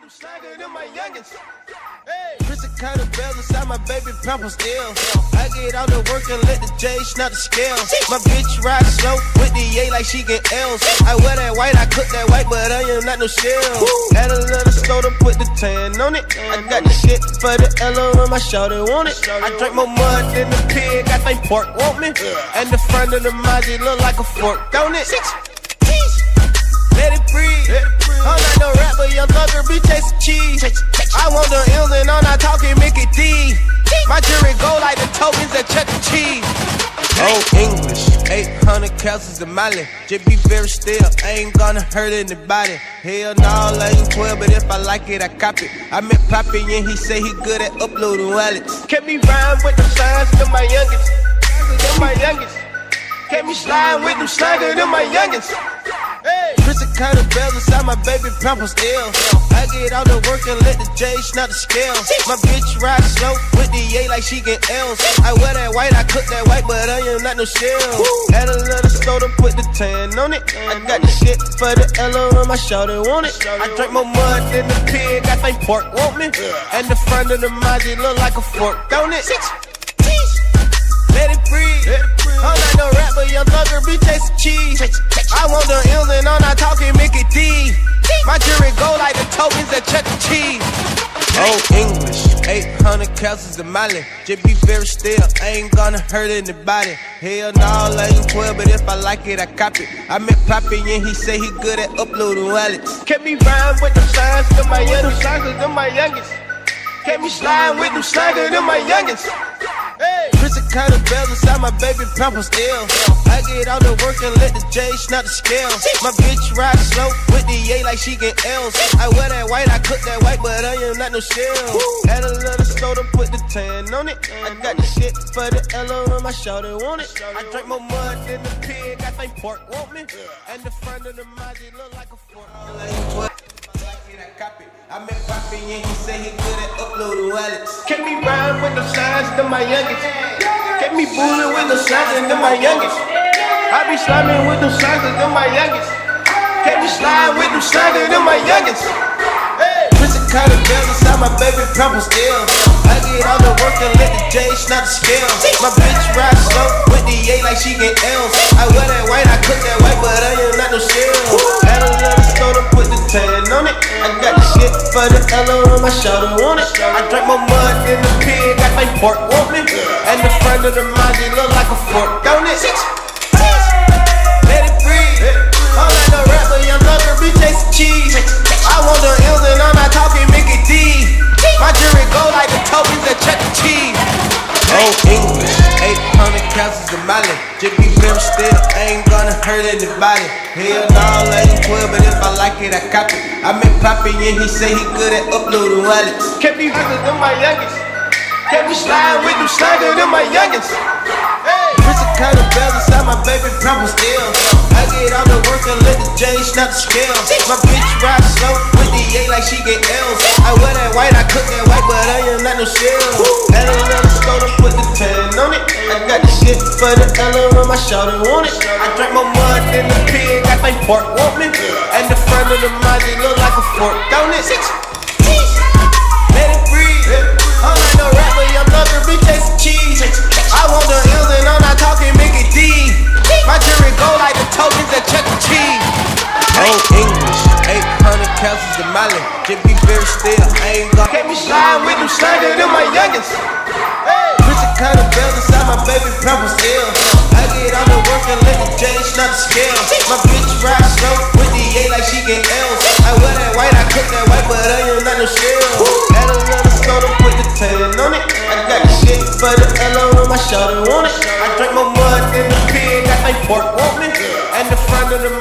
them slaggers and my youngins. Hey, Chris kind of bells inside my baby pampers ill. I get out to work and let the J snap the scale. My bitch ride slow with the A like she get L's. I wear that white, I cook that white, but I am not no shell. Add a little soda, put the tan on it. I got the shit for the L on my shoulder, want it. I drink more mud than the pig, I think pork want me. And the front of the Maji look like a fork, don't it? Let it breathe. I'm not no rapper, young thugger, be chasing cheese. I want the L's and I'm not talking Mickey D. My jury go like the tokens that Chuck E. Cheese. Old English, 800 calories a mile. Just be very still, I ain't gonna hurt anybody. Hell no, I ain't 12, but if I like it, I cop it. I met Poppy and he say he good at uploading wallets. Kept me rhyme with them signs to my youngest. Them my youngest. Kept me sliding with them slaggers to my youngest. Hey, Chris kind of bells inside my baby pampers ill. I get out to work and let the J snap the scale. My bitch ride slow with the A like she get L's. I wear that white, I cook that white, but I am not no shell. Add a little soda, put the tan on it. I got the shit for the L on my shoulder, want it. I drink more mud than the pig, I think pork want me. And the front of the Maji look like a fork, don't it? Let it breathe. I'm not no rapper, young thugger, be chasing cheese. I want the L's and I'm not talking Mickey D. My jury go like the tokens that Chuck E. Cheese. Old English, 800 calories a mile. Just be very still, I ain't gonna hurt anybody. Hell no, I ain't 12, but if I like it, I cop it. I met Poppy and he say he good at uploading wallets. Kept me rhyme with them signs to my youngest. Kept me sliding with them slaggers to my youngest. Hey, Chris kind of bells inside my baby pampers ill. I get out to work and let the J snap the scale. My bitch ride slow with the A like she get L's. I wear that white, I cook that white, but I am not no shell. Add a little soda, put the tan on it. I got the shit for the L on my shoulder, want it. I drink more mud than the pig, I think pork want me. And the front of the Maji look like a fork. I met Poppy and he say he good at uploading wallets. Kept me rhyme with them signs to my youngest. Kept me bullying with them signs to my youngest. I be slamming with them signs to my youngest. Kept me sliding with them signs to my youngest. Hey, Chris kind of bells inside my baby pampers ill. I get out to work and let the J snap the scale. My bitch ride slow with the A like she get L's. I wear that white, I cook that white, but I am not no shell. Add a little soda, put the tan on it. I got the shit for the L on my shoulder, want it. I drink more mud than the pig, I think pork want me. And the front of the Maji look like a fork, don't it? Let it breathe. I'm not no rapper, young thugger, be chasing cheese. I want the L's and I'm not talking Mickey D. My jury go like the tokens that Chuck E. Cheese. Old English, 800 calories a mile. Just be very still, I ain't gonna hurt anybody. Hell no, I ain't 12, but if I like it, I cop it. I met Poppy and he say he good at uploading wallets. Kept me rhymes to my youngest. Kept me sliding with them slaggers to my youngest. Chris kind of bells inside my baby pampers ill. I get out to work and let the J snap the scale. My bitch ride slow with the A like she get L's. I wear that white, I cook that white, but I am not no shell. Add a little soda, put the tan on it. I got the shit for the L on my shoulder, want it. I drink more mud than the pig, I think pork want me. And the front of the Maji look like a fork, don't it? Let it breathe. I'm not no rapper, young thugger, be chasing cheese. I want the L's and I'm not talking Mickey D. My jury go like the tokens that Chuck E. Cheese. Old English, 800 calories a mile. Just be very still, I ain't gonna. Kept me sliding with them slaggers to my youngest. Chris kind of bells inside my baby pampers ill. I get out to work and let the J snap the scale. My bitch ride slow with the A like she get L's. I wear that white, I cook that white, but I am not no shell. Add a little soda, put the tan on it. I got the shit for the L on my shoulder, want it. I drink more mud than the pig, I think pork want me. And the front of the